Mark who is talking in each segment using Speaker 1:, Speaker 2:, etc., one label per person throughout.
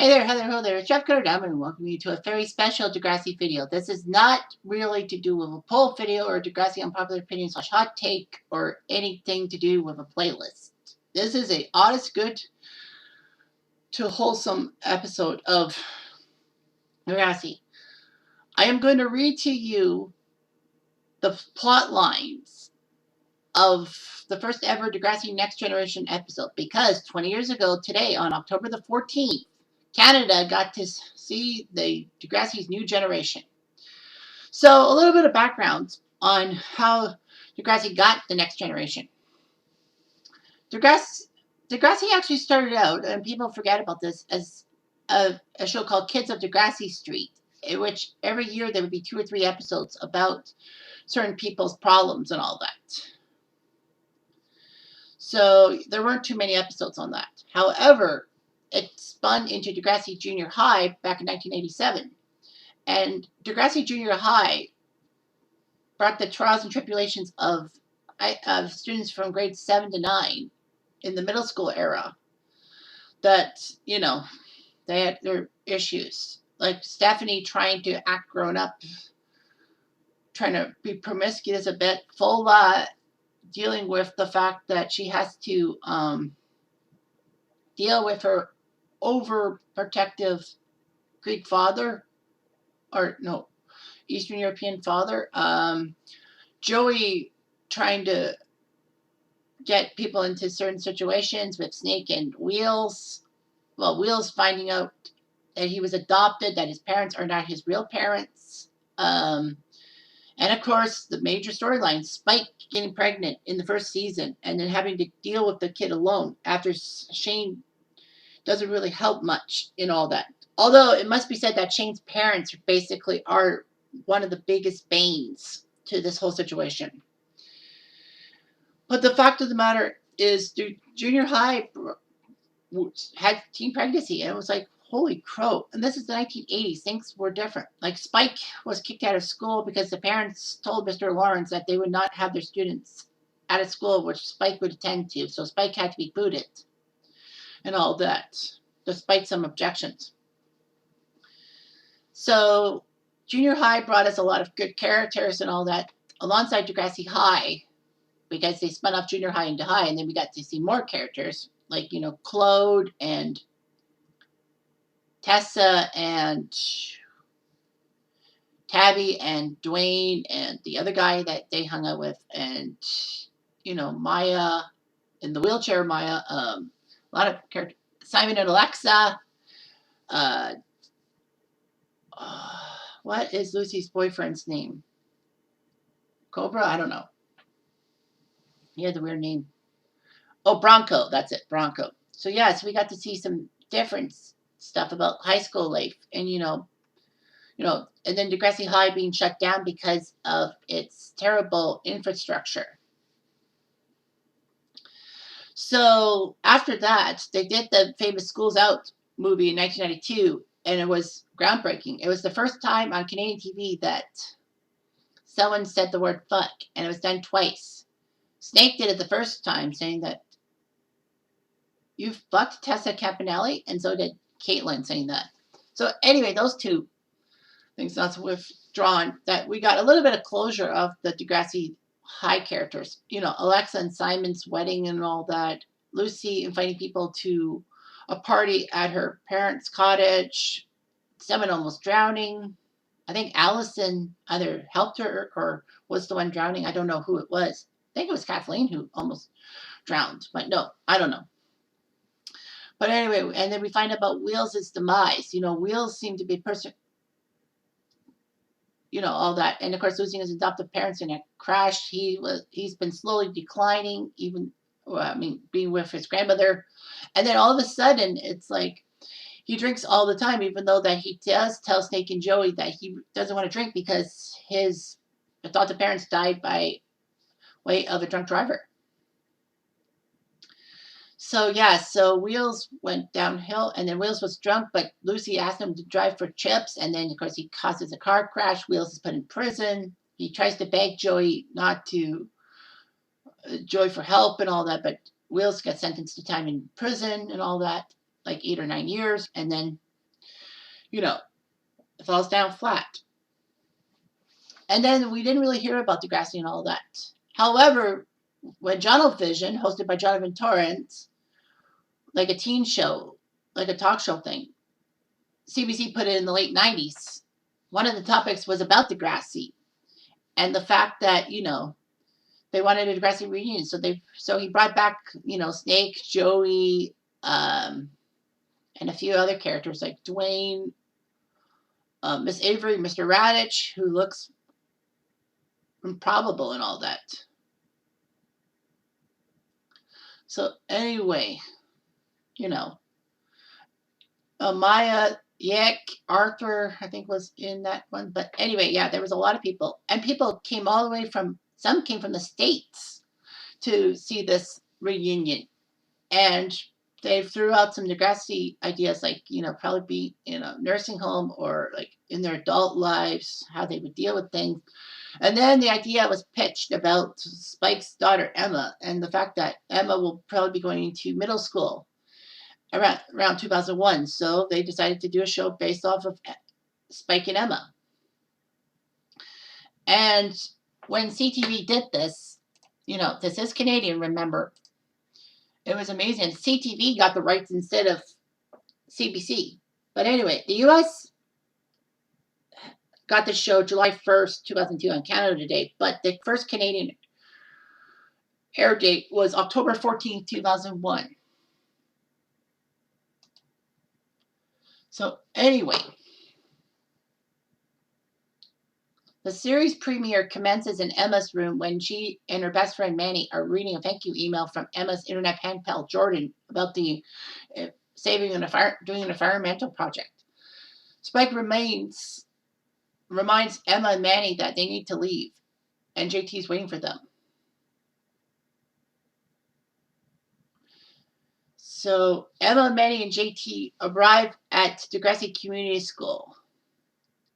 Speaker 1: Hey there, Heather, ho there. It's Jeff Cutter Diamond and welcome you to a very special Degrassi video. This is not really to do with a poll video or Degrassi unpopular opinion / hot take or anything to do with a playlist. This is a honest, good to wholesome episode of Degrassi. I am going to read to you the plot lines of the first ever Degrassi Next Generation episode because 20 years ago today, on October the 14th, Canada got to see the Degrassi's new generation. So a little bit of background on how Degrassi got the next generation. Degrassi actually started out, and people forget about this, as a show called Kids of Degrassi Street, in which every year there would be 2 or 3 episodes about certain people's problems and all that. So there weren't too many episodes on that. However, it spun into Degrassi Junior High back in 1987. And Degrassi Junior High brought the trials and tribulations of students from grades 7 to 9 in the middle school era that, they had their issues. Like Stephanie trying to act grown up, trying to be promiscuous a bit. Fola dealing with the fact that she has to deal with her overprotective Greek father, or no, Eastern European father. Joey trying to get people into certain situations with Snake and Wheels. Well, Wheels finding out that he was adopted, that his parents are not his real parents. And of course, the major storyline, Spike getting pregnant in the first season and then having to deal with the kid alone after Shane doesn't really help much in all that. Although it must be said that Shane's parents basically are one of the biggest banes to this whole situation. But the fact of the matter is, junior high had teen pregnancy, and it was like, holy crow. And this is the 1980s. Things were different. Like Spike was kicked out of school because the parents told Mr. Lawrence that they would not have their students at a school which Spike would attend to. So Spike had to be booted and all that, despite some objections. So junior high brought us a lot of good characters and all that, alongside Degrassi High, because they spun off junior high into high, and then we got to see more characters, like, Claude and Tessa and Tabby and Dwayne and the other guy that they hung out with, and, Maya in the wheelchair, Maya, a lot of characters, Simon and Alexa, what is Lucy's boyfriend's name? Cobra? I don't know. He had the weird name. Oh, Bronco. That's it, Bronco. So, yes, we got to see some different stuff about high school life. And, and then Degrassi High being shut down because of its terrible infrastructure. So, after that, they did the famous Schools Out movie in 1992, and it was groundbreaking. It was the first time on Canadian TV that someone said the word fuck, and it was done twice. Snake did it the first time, saying that you fucked Tessa Campanelli, and so did Caitlin, saying that. So anyway, those two things that's withdrawn, that we got a little bit of closure of the Degrassi High characters. Alexa and Simon's wedding and all that. Lucy inviting people to a party at her parents' cottage. Someone almost drowning. I think Allison either helped her or was the one drowning. I don't know who it was. I think it was Kathleen who almost drowned. But no, I don't know. But anyway, and then we find out about Wheels' demise. Wheels seemed to be a person, all that. And of course, losing his adoptive parents in a crash. He's been slowly declining, even, being with his grandmother. And then all of a sudden, it's like he drinks all the time, even though that he does tell Snake and Joey that he doesn't want to drink because his adoptive parents died by way of a drunk driver. So, so Wheels went downhill, and then Wheels was drunk, but Lucy asked him to drive for chips, and then, of course, he causes a car crash. Wheels is put in prison. He tries to beg Joey Joey for help and all that, but Wheels got sentenced to time in prison and all that, like 8 or 9 years, and then it falls down flat. And then we didn't really hear about Degrassi and all that. However, when Jonovision, hosted by Jonathan Torrance, like a teen show, like a talk show thing, CBC put it in the late 90s. One of the topics was about Degrassi and the fact that, they wanted a Degrassi reunion. So he brought back, Snake, Joey, and a few other characters like Dwayne, Miss Avery, Mr. Radich, who looks improbable and all that. So anyway, Maya, Yak, Arthur, I think was in that one. But anyway, yeah, there was a lot of people. And people came all the way some came from the States to see this reunion. And they threw out some Degrassi ideas like, probably be in a nursing home or like in their adult lives, how they would deal with things. And then the idea was pitched about Spike's daughter, Emma, and the fact that Emma will probably be going into middle school around 2001. So they decided to do a show based off of Spike and Emma. And when CTV did this, this is Canadian, remember, it was amazing. CTV got the rights instead of CBC. But anyway, the US got the show July 1st, 2002 on Canada Day, but the first Canadian air date was October 14th, 2001. So anyway, the series premiere commences in Emma's room when she and her best friend Manny are reading a thank you email from Emma's internet pen pal Jordan about the doing an environmental project. Spike reminds Emma and Manny that they need to leave, and JT's waiting for them. So Emma, Manny, and JT arrive at Degrassi Community School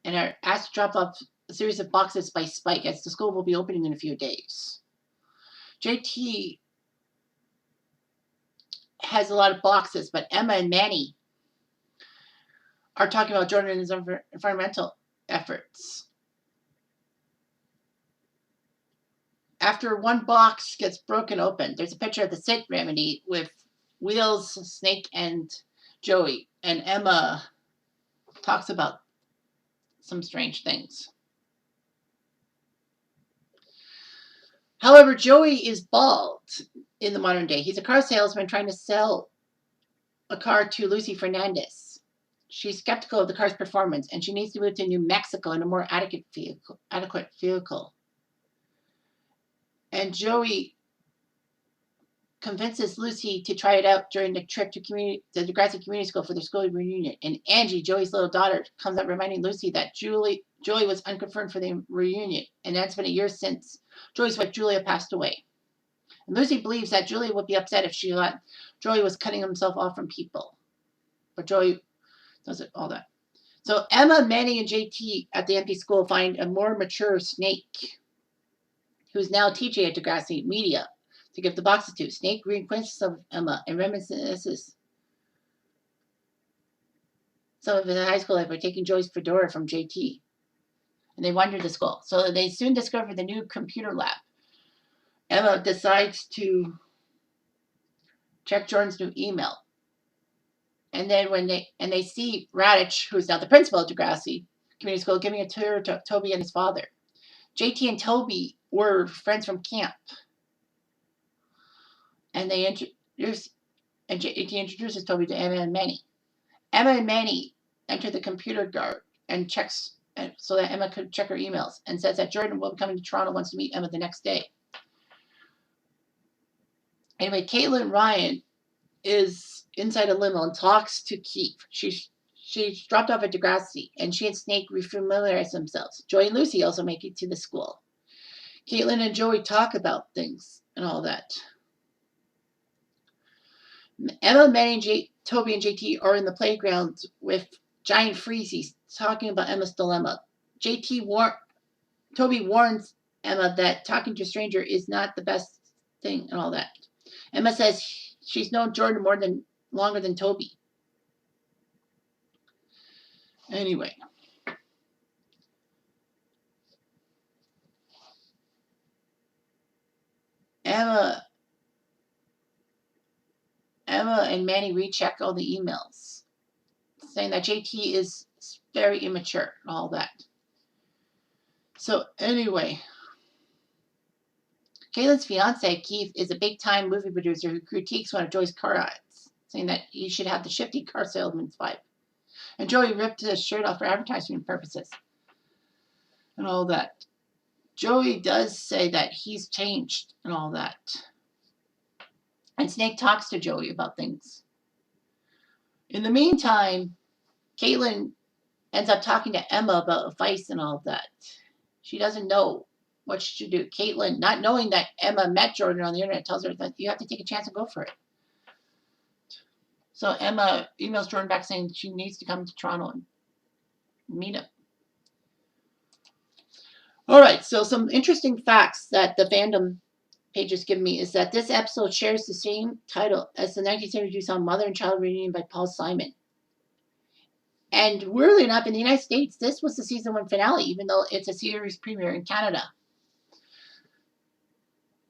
Speaker 1: and are asked to drop off a series of boxes by Spike, as the school will be opening in a few days. JT has a lot of boxes, but Emma and Manny are talking about Jordan and his environmental efforts. After one box gets broken open, there's a picture of the Sit Remedy with Wheels, Snake, and Joey, and Emma talks about some strange things. However, Joey is bald in the modern day. He's a car salesman trying to sell a car to Lucy Fernandez. She's skeptical of the car's performance, and she needs to move to New Mexico in a more adequate vehicle. And Joey convinces Lucy to try it out during the trip to the Degrassi Community School for their school reunion. And Angie, Joey's little daughter, comes up reminding Lucy that Joey was unconfirmed for the reunion, and that's been a year since Joey's wife Julia passed away. And Lucy believes that Julia would be upset if she thought Joey was cutting himself off from people. But Joey does it all that. So Emma, Manny, and JT at the empty school find a more mature Snake, who's now teaching at Degrassi Media, to give the boxes to. Snake reacquaints of Emma and reminisces some of his high school life by taking Joey's fedora from JT. And they wander to school. So they soon discover the new computer lab. Emma decides to check Jordan's new email. And then when they see Radich, who's now the principal of Degrassi Community School, giving a tour to Toby and his father. JT and Toby were friends from camp. And JT introduces Toby to Emma and Manny. Emma and Manny enter the computer guard and checks so that Emma could check her emails, and says that Jordan will be coming to Toronto, wants to meet Emma the next day. Anyway, Caitlin Ryan is inside a limo and talks to Keith. She's dropped off at Degrassi, and she and Snake refamiliarize themselves. Joey and Lucy also make it to the school. Caitlin and Joey talk about things and all that. Emma, Manny, Toby, and JT are in the playground with giant freezies talking about Emma's dilemma. Toby warns Emma that talking to a stranger is not the best thing and all that. Emma says she's known Jordan longer than Toby. Anyway. Emma and Manny recheck all the emails, saying that JT is very immature and all that. So anyway, Caitlin's fiance, Keith, is a big-time movie producer who critiques one of Joey's car ads, saying that he should have the shifty car salesman's vibe. And Joey ripped his shirt off for advertising purposes and all that. Joey does say that he's changed and all that. And Snake talks to Joey about things. In the meantime, Caitlin ends up talking to Emma about Vice and all that. She doesn't know what she should do. Caitlin, not knowing that Emma met Jordan on the internet, tells her that you have to take a chance and go for it. So Emma emails Jordan back saying she needs to come to Toronto and meet him. All right, so some interesting facts that the fandom pages give me is that this episode shares the same title as the 1972 song Mother and Child Reunion by Paul Simon. And weirdly enough, in the United States, this was the season 1 finale, even though it's a series premiere in Canada.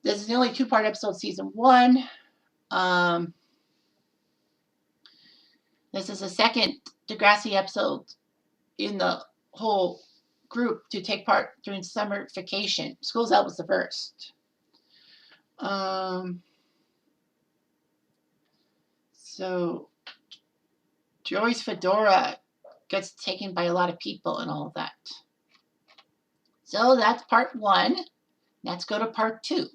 Speaker 1: This is the only 2-part episode, season 1. This is the second Degrassi episode in the whole group to take part during summer vacation. School's Out was the first. So Joey's fedora gets taken by a lot of people and all of that. So that's part 1. Let's go to part 2.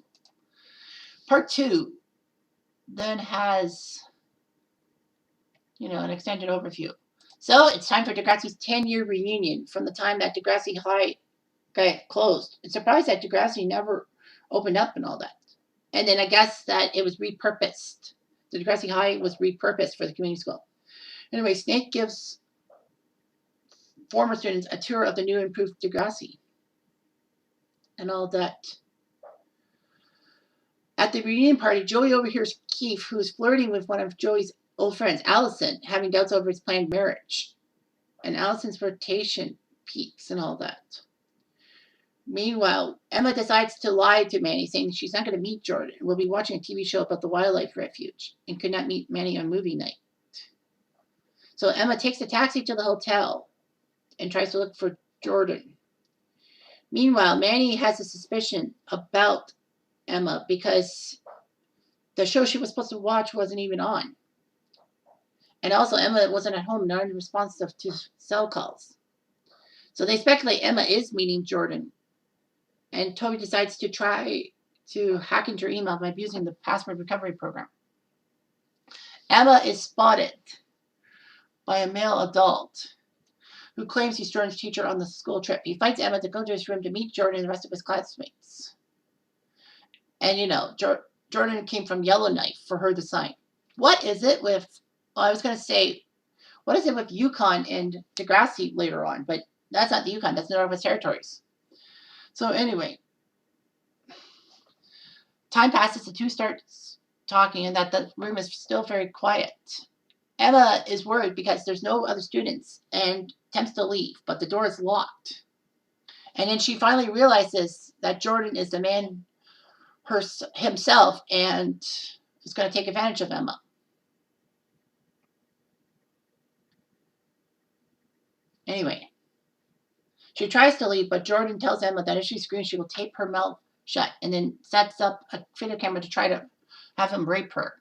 Speaker 1: Part 2 then has, an extended overview. So it's time for Degrassi's 10-year reunion from the time that Degrassi High got closed. It's surprised that Degrassi never opened up and all that. And then I guess that it was repurposed. The Degrassi High was repurposed for the community school. Anyway, Snake gives former students a tour of the new improved Degrassi and all that. At the reunion party, Joey overhears Keith, who's flirting with one of Joey's old friends, Allison, having doubts over his planned marriage. And Allison's flirtation peaks and all that. Meanwhile, Emma decides to lie to Manny, saying she's not going to meet Jordan and will be watching a TV show about the wildlife refuge and could not meet Manny on movie night. So Emma takes a taxi to the hotel and tries to look for Jordan. Meanwhile, Manny has a suspicion about Emma because the show she was supposed to watch wasn't even on. And also, Emma wasn't at home, not responsive to cell calls. So they speculate Emma is meeting Jordan. And Toby decides to try to hack into her email by abusing the password recovery program. Emma is spotted by a male adult who claims he's Jordan's teacher on the school trip. He fights Emma to go to his room to meet Jordan and the rest of his classmates. And, Jordan came from Yellowknife for her to sign. What is it with, what is it with Yukon and Degrassi later on? But that's not the Yukon, that's Northwest Territories. So anyway, time passes, the two start talking, and that the room is still very quiet. Emma is worried because there's no other students and attempts to leave, but the door is locked. And then she finally realizes that Jordan is the man himself and is going to take advantage of Emma. Anyway, she tries to leave, but Jordan tells Emma that if she screams, she will tape her mouth shut and then sets up a video camera to try to have him rape her.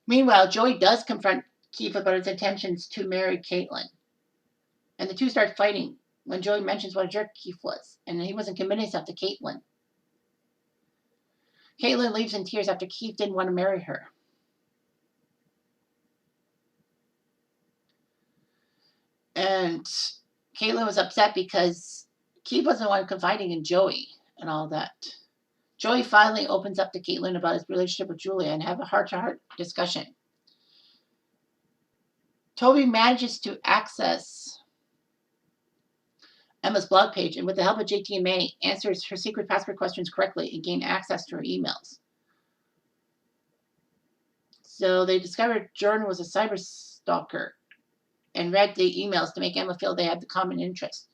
Speaker 1: Meanwhile, Joey does confront Keith about his intentions to marry Caitlin. And the two start fighting when Joey mentions what a jerk Keith was, and he wasn't committing himself to Caitlin. Caitlin leaves in tears after Keith didn't want to marry her. And Caitlin was upset because Keith wasn't the one confiding in Joey and all that. Joey finally opens up to Caitlin about his relationship with Julia and have a heart-to-heart discussion. Toby manages to access Emma's blog page and with the help of JT and Manny answers her secret password questions correctly and gain access to her emails. So they discovered Jordan was a cyber stalker and read the emails to make Emma feel they had the common interest.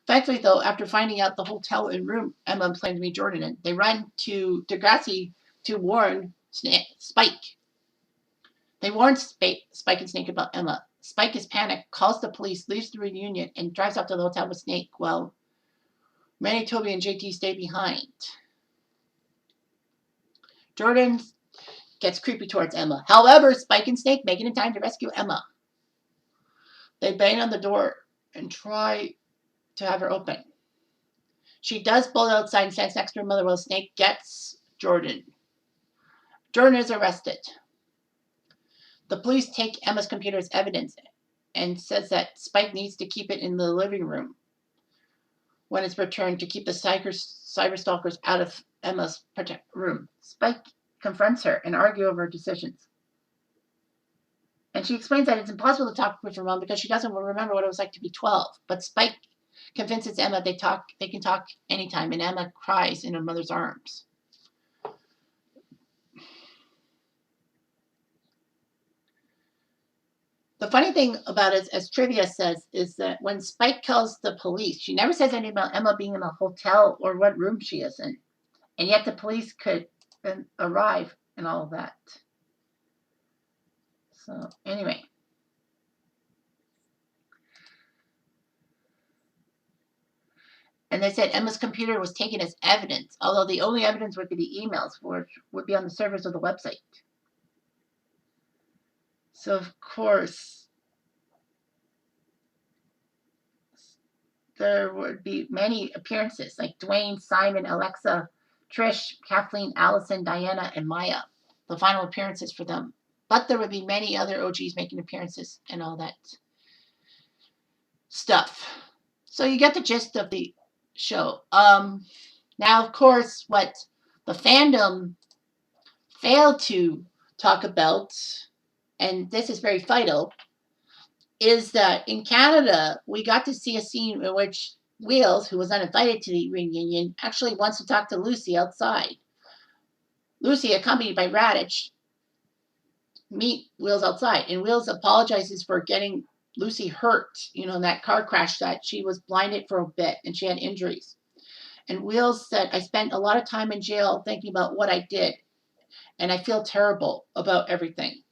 Speaker 1: Thankfully, though, after finding out the hotel and room Emma planned to meet Jordan in, they run to Degrassi to warn Spike. They warn Spike and Snake about Emma. Spike is panicked, calls the police, leaves the reunion, and drives off to the hotel with Snake while Manny, Toby, and JT stay behind. Jordan gets creepy towards Emma. However, Spike and Snake make it in time to rescue Emma. They bang on the door and try to have her open. She does bolt outside and stands next to her mother while Snake gets Jordan. Jordan is arrested. The police take Emma's computer as evidence and says that Spike needs to keep it in the living room when it's returned to keep the cyber stalkers out of Emma's room. Spike confronts her and argue over her decisions. And she explains that it's impossible to talk with her mom because she doesn't remember what it was like to be 12. But Spike convinces Emma they can talk anytime, and Emma cries in her mother's arms. The funny thing about it, as trivia says, is that when Spike tells the police, she never says anything about Emma being in a hotel or what room she is in. And yet the police could arrive and all of that. So, anyway. And they said Emma's computer was taken as evidence, although the only evidence would be the emails, which would be on the servers of the website. So, of course, there would be many appearances, like Dwayne, Simon, Alexa, Trish, Kathleen, Allison, Diana, and Maya. The final appearances for them. But there would be many other OGs making appearances and all that stuff. So you get the gist of the show. Now, of course, what the fandom failed to talk about, and this is very vital, is that in Canada, we got to see a scene in which Wheels, who was uninvited to the reunion, actually wants to talk to Lucy outside. Lucy, accompanied by Raditch, meet Wheels outside, and Wheels apologizes for getting Lucy hurt, in that car crash that she was blinded for a bit and she had injuries. And Wheels said, I spent a lot of time in jail thinking about what I did, and I feel terrible about everything.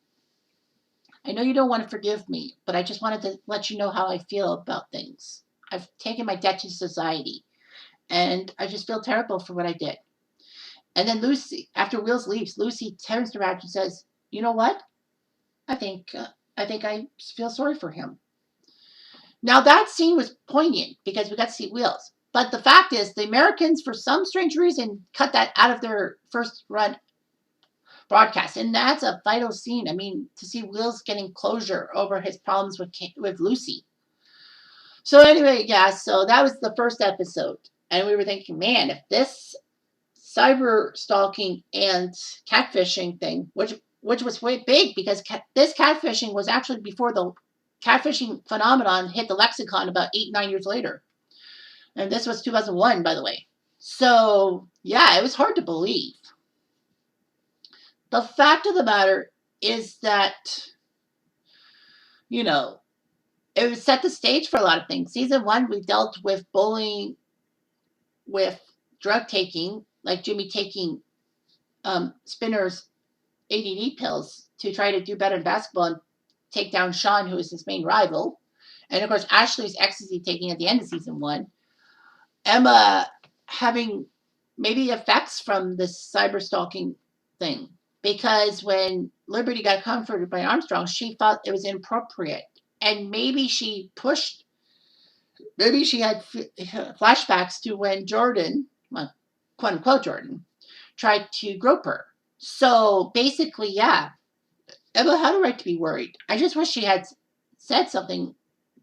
Speaker 1: I know you don't want to forgive me, but I just wanted to let you know how I feel about things. I've taken my debt to society, and I just feel terrible for what I did. And then Lucy, after Wheels leaves, Lucy turns to Raditch and says, you know what? I think I feel sorry for him. Now that scene was poignant because we got to see Wheels. But the fact is, the Americans, for some strange reason, cut that out of their first run broadcast. And that's a vital scene. I mean, to see Wheels getting closure over his problems with Lucy. So anyway, yeah, so that was the first episode. And we were thinking, man, if this cyber stalking and catfishing thing, which was way big because this catfishing was actually before the catfishing phenomenon hit the lexicon about 8-9 years later. And this was 2001, by the way. So, yeah, it was hard to believe. The fact of the matter is that, it was set the stage for a lot of things. Season 1, we dealt with bullying, with drug taking, like Jimmy taking Spinner's ADD pills to try to do better in basketball and take down Sean, who is his main rival. And, of course, Ashley's ecstasy taking at the end of Season 1. Emma having maybe effects from this cyber stalking thing. Because when Liberty got comforted by Armstrong, she thought it was inappropriate. And maybe she had flashbacks to when Jordan, well, quote unquote Jordan, tried to grope her. So basically, yeah, Emma had a right to be worried. I just wish she had said something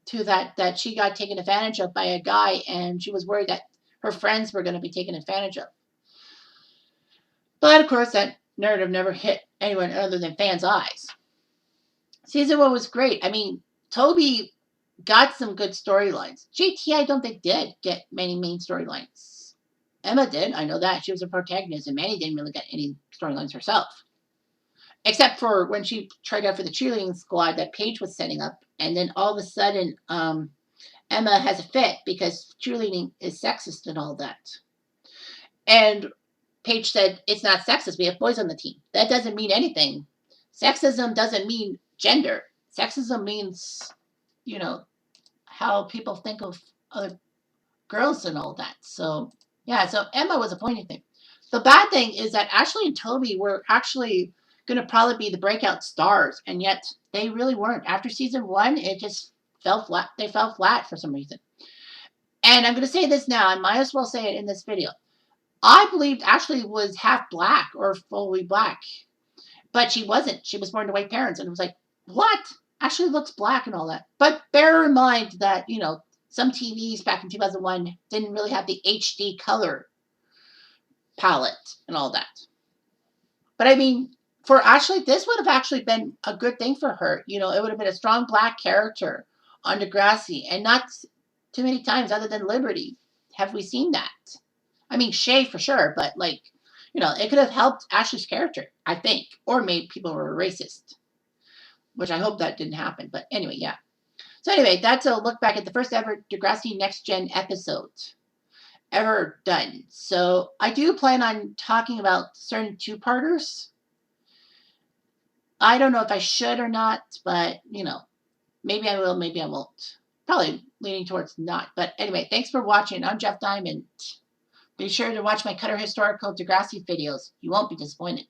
Speaker 1: to that she got taken advantage of by a guy and she was worried that her friends were going to be taken advantage of. But of course, that narrative never hit anyone other than fans' eyes. Season 1 was great. I mean, Toby got some good storylines. JT, I don't think, did get many main storylines. Emma did. I know that. She was a protagonist, and Manny didn't really get any storylines herself. except for when she tried out for the cheerleading squad that Paige was setting up, and then all of a sudden, Emma has a fit because cheerleading is sexist and all that. And Paige said, it's not sexist. We have boys on the team. That doesn't mean anything. Sexism doesn't mean gender. Sexism means, you know, how people think of other girls and all that. So, yeah, so Emma was a pointy thing. The bad thing is that Ashley and Toby were actually going to probably be the breakout stars, and yet they really weren't. After season 1, it just fell flat. They fell flat for some reason. And I'm going to say this now. I might as well say it in this video. I believed Ashley was half black or fully black, but she wasn't. She was born to white parents, and it was like, what? Ashley looks black and all that. But bear in mind that, some TVs back in 2001 didn't really have the HD color palette and all that. But I mean, for Ashley, this would have actually been a good thing for her. It would have been a strong black character on Degrassi, and not too many times, other than Liberty, have we seen that. I mean, Shay for sure, but it could have helped Ashley's character, I think, or made people were racist, which I hope that didn't happen. But anyway, yeah. So anyway, that's a look back at the first ever Degrassi Next Gen episode ever done. So I do plan on talking about certain two-parters. I don't know if I should or not, but maybe I will, maybe I won't. Probably leaning towards not. But anyway, thanks for watching. I'm Jeff Diamond. Be sure to watch my Cutter Historical Degrassi videos. You won't be disappointed.